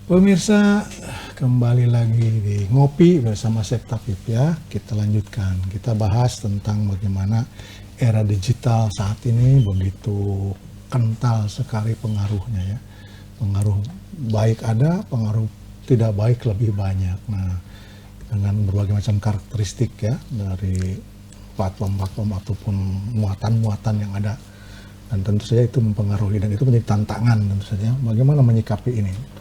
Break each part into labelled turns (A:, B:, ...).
A: Pemirsa, kembali lagi di Ngopi bersama Chef Tafib ya. Kita lanjutkan, kita bahas tentang bagaimana era digital saat ini begitu kental sekali pengaruhnya ya. Pengaruh baik ada, pengaruh tidak baik lebih banyak. Nah, dengan berbagai macam karakteristik ya dari platform-platform ataupun muatan-muatan yang ada. Dan tentu saja itu mempengaruhi dan itu menjadi tantangan tentu saja. Bagaimana menyikapi ini?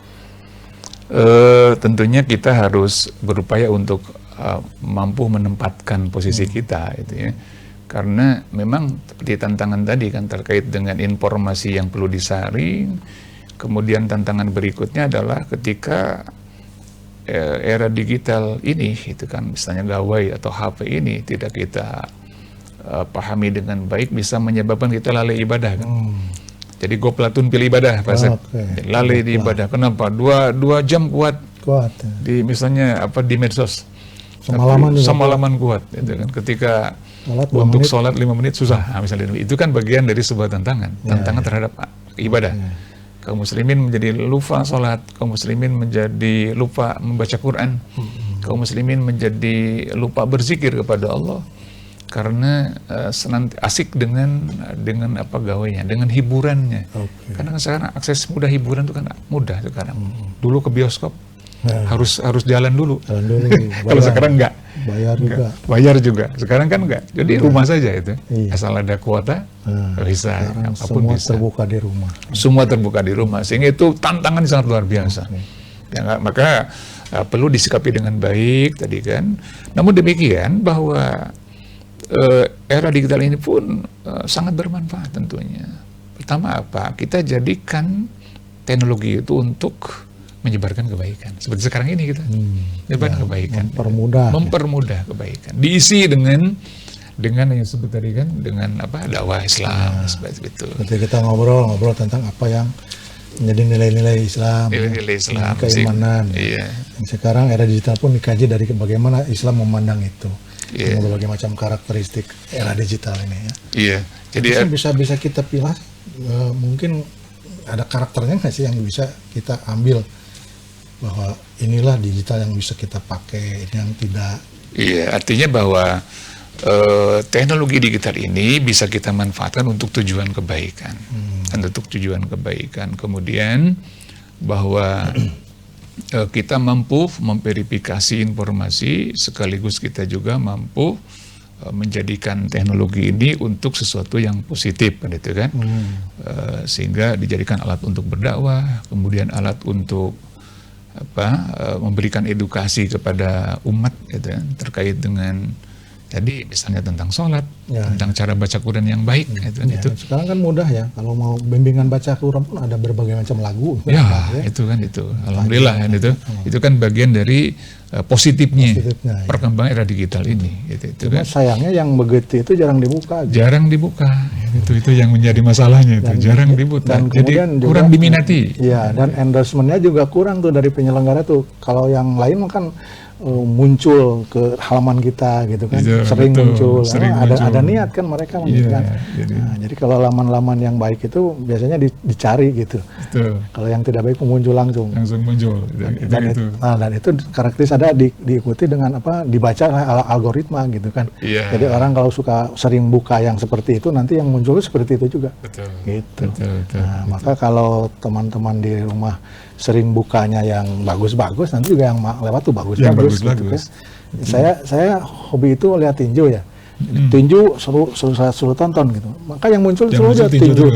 B: Tentunya kita harus berupaya untuk mampu menempatkan posisi kita, gitu ya. Karena memang seperti tantangan tadi kan terkait dengan informasi yang perlu disaring. Kemudian tantangan berikutnya adalah ketika era digital ini, itu kan misalnya gawai atau HP ini tidak kita pahami dengan baik, bisa menyebabkan kita lalai ibadah kan. Jadi goplatun pilih ibadah, Pak Sep. Lalai di ibadah. Kenapa? Dua jam kuat ya. Di misalnya di medsos. Semalaman kuat, gitu kan. Ketika untuk sholat 5 menit susah. Nah, misalnya itu kan bagian dari sebuah tantangan terhadap ibadah. Kaum muslimin menjadi lupa sholat, kaum muslimin menjadi lupa membaca Quran, kaum muslimin menjadi lupa berzikir kepada Allah. Karena asik dengan gawainya, dengan hiburannya. Karena sekarang akses mudah hiburan itu kan mudah sekarang. Dulu ke bioskop harus jalan dulu. Kalau sekarang enggak. Bayar juga. Sekarang kan enggak. Jadi rumah saja itu. Asal ada kuota bisa.
A: Apapun semua bisa. Terbuka di rumah.
B: Semua terbuka di rumah. Sehingga itu tantangan sangat luar biasa. Ya, maka perlu disikapi dengan baik tadi kan. Namun demikian bahwa era digital ini pun sangat bermanfaat tentunya. Pertama apa? Kita jadikan teknologi itu untuk menyebarkan kebaikan. Seperti sekarang ini kita menyebarkan kebaikan. Mempermudah kebaikan. Diisi dengan yang sebut tadi kan, dengan dakwah Islam seperti itu.
A: Ketika kita ngobrol tentang apa yang menjadi nilai-nilai Islam,
B: nilai Islam,
A: keimanan.
B: Iya.
A: Sekarang era digital pun dikaji dari bagaimana Islam memandang itu. Berbagai macam karakteristik era digital ini ya.
B: Iya. Jadi
A: bisa kita pilih mungkin ada karakternya nggak sih yang bisa kita ambil bahwa inilah digital yang bisa kita pakai, ini yang tidak.
B: Iya, artinya bahwa teknologi digital ini bisa kita manfaatkan untuk tujuan kebaikan. Untuk tujuan kebaikan. Kemudian bahwa kita mampu memverifikasi informasi, sekaligus kita juga mampu menjadikan teknologi ini untuk sesuatu yang positif, gitu kan? Sehingga dijadikan alat untuk berdakwah, kemudian alat untuk memberikan edukasi kepada umat, gitu, terkait dengan tadi misalnya tentang sholat, tentang cara baca Quran yang baik. Itu.
A: Sekarang kan mudah ya, kalau mau bimbingan baca Quran pun ada berbagai macam lagu.
B: Itu kan itu. Alhamdulillah kan itu. Itu kan bagian dari positifnya perkembangan era digital ini.
A: Cuma sayangnya yang begitu itu jarang dibuka.
B: Jarang dibuka. Itu yang menjadi masalahnya itu. Jarang dibuka.
A: Dan
B: jadi kurang diminati.
A: Iya, dan endorsementnya juga kurang tuh dari penyelenggara tuh. Kalau yang lain kan muncul ke halaman kita gitu kan, sering muncul. Ada niat kan mereka mengingat. Jadi kalau laman-laman yang baik itu biasanya dicari gitu. Kalau yang tidak baik muncul langsung
B: muncul.
A: Dan itu karakteris ada diikuti dengan dibaca algoritma gitu kan. Jadi orang kalau suka sering buka yang seperti itu, nanti yang muncul seperti itu juga. Gitu. Maka kalau teman-teman di rumah sering bukanya yang bagus-bagus, nanti juga yang lewat tuh bagus-bagus. Gitu kan. Saya hobi itu lihat tinju ya. Tinju suruh tonton gitu. Maka yang muncul terus tinju.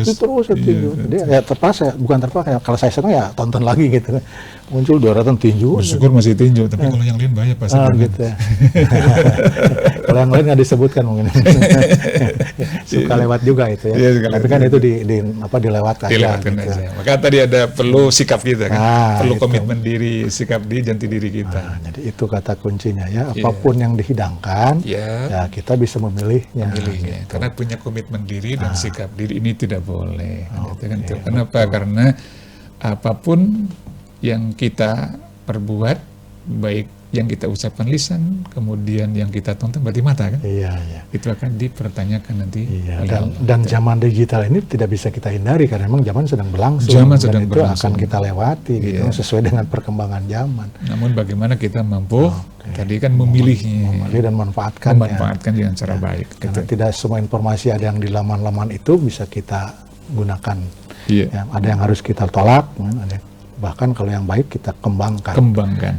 A: Jadi ya terpaksa, bukan terpaksa. Kalau saya senang ya tonton lagi gitu. Muncul 200 tinju.
B: Bersyukur masih tinju, tapi kalau yang lain banyak pasti.
A: Gitu ya. Kalau yang lain nggak disebutkan mungkin. Suka lewat juga itu ya. Tapi kan itu dilewatkan
B: aja. Maka tadi ada perlu sikap kita kan. Perlu komitmen diri, sikap diri, jati diri kita.
A: Jadi itu kata kuncinya ya. Apapun yang dihidangkan, ya kita bisa memilihnya.
B: Gitu. Karena punya komitmen diri dan sikap diri ini tidak boleh. Kenapa? Karena apapun yang kita perbuat, baik yang kita ucapkan lisan, kemudian yang kita tonton berarti mata kan?
A: Iya, iya.
B: Itu akan dipertanyakan nanti.
A: Iya, dan zaman digital ini tidak bisa kita hindari karena memang zaman sedang berlangsung.
B: Zaman
A: dan
B: sedang
A: itu
B: berlangsung.
A: akan kita lewati gitu, sesuai dengan perkembangan zaman.
B: Namun bagaimana kita mampu tadi kan memilihnya,
A: memilih dan memanfaatkan
B: dengan cara baik.
A: Karena tidak semua informasi ada yang di laman-laman itu bisa kita gunakan.
B: Iya.
A: Ya, ada yang harus kita tolak, bahkan kalau yang baik kita kembangkan.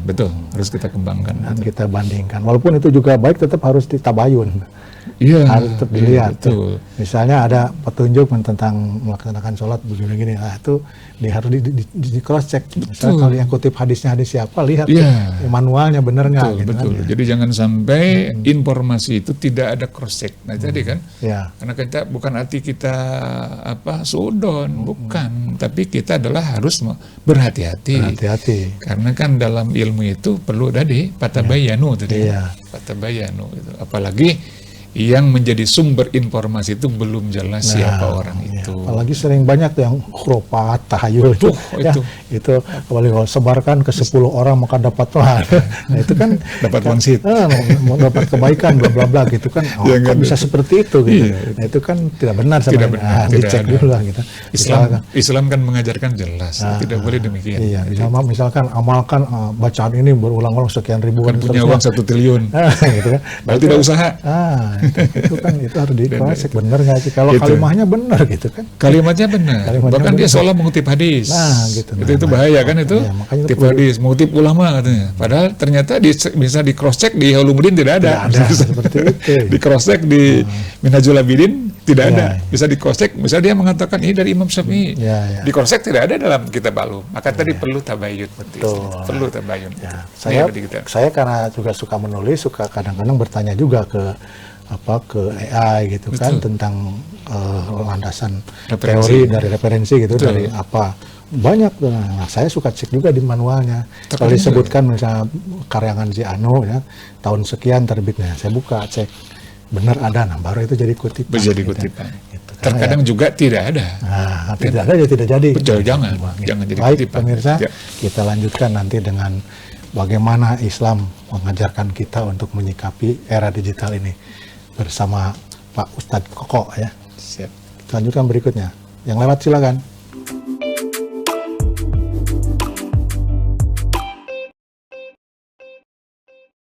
B: Betul, harus kita kembangkan.
A: Dan kita bandingkan. Walaupun itu juga baik, tetap harus ditabayun.
B: Iya.
A: Harus tetap dilihat.
B: Betul.
A: Misalnya ada petunjuk tentang melaksanakan sholat begini-gini, nah itu harus di cross check. Misalnya kalau yang kutip hadisnya hadis siapa, lihat manualnya benar nggak.
B: Betul.
A: Kan?
B: Jadi jangan sampai informasi itu tidak ada cross check. Nah tadi kan, karena kita bukan arti kita sudon, bukan. Tapi kita adalah harus berhati-hati. Karena kan dalam ilmu itu perlu tadi patabayanu tadi. Patabayanu itu. Apalagi yang menjadi sumber informasi itu belum jelas siapa orang itu.
A: Apalagi sering banyak yang khurafat, tahayul itu. Itu apalagi kalau sebarkan ke 10 orang maka dapat nah itu kan
B: dapat wangsit.
A: Dapat kebaikan bla bla bla gitu kan. Kok bisa seperti itu gitu. Nah itu kan tidak benar sama dicek dulu lah gitu.
B: Islam kan mengajarkan jelas, tidak boleh demikian.
A: Iya, misalkan amalkan bacaan ini berulang-ulang sekian ribu
B: kan punya uang 1 triliun.
A: Gitu kan.
B: Berarti tidak usaha.
A: Itu kan itu harus dikonsek benar nggak sih kalau kalimahnya benar gitu kan,
B: kalimatnya benar bahkan dia seolah mengutip hadis
A: gitu.
B: Itu bahaya kan itu mengutip hadis, mengutip ulama katanya, padahal ternyata bisa di cross check di Ulumuddin tidak ada
A: seperti itu.
B: Di cross check di Minhajul Abidin tidak ada, bisa di cross check misalnya dia mengatakan ini dari Imam Syafi'i, di cross check tidak ada dalam kitab Alum, maka tadi perlu tabayun. Perlu tabayun.
A: Saya karena juga suka menulis, suka kadang-kadang bertanya juga ke AI gitu. Betul. Kan tentang landasan teori dari referensi gitu. Betul. Dari apa banyak. Nah, saya suka cek juga di manualnya. Kalau disebutkan misalnya karyangan si Anu ya tahun sekian terbitnya, saya buka cek benar ada, nah baru itu jadi kutipan.
B: Jadi kutipan. Gitu. Terkadang juga tidak ada.
A: Tidak ada ya tidak jadi.
B: Betul, jangan jadi
A: baik,
B: kutipan.
A: Pemirsa, kita lanjutkan nanti dengan bagaimana Islam mengajarkan kita untuk menyikapi era digital ini. Bersama Pak Ustadz Koko ya.
B: Siap.
A: Lanjutkan berikutnya. Yang lewat silakan.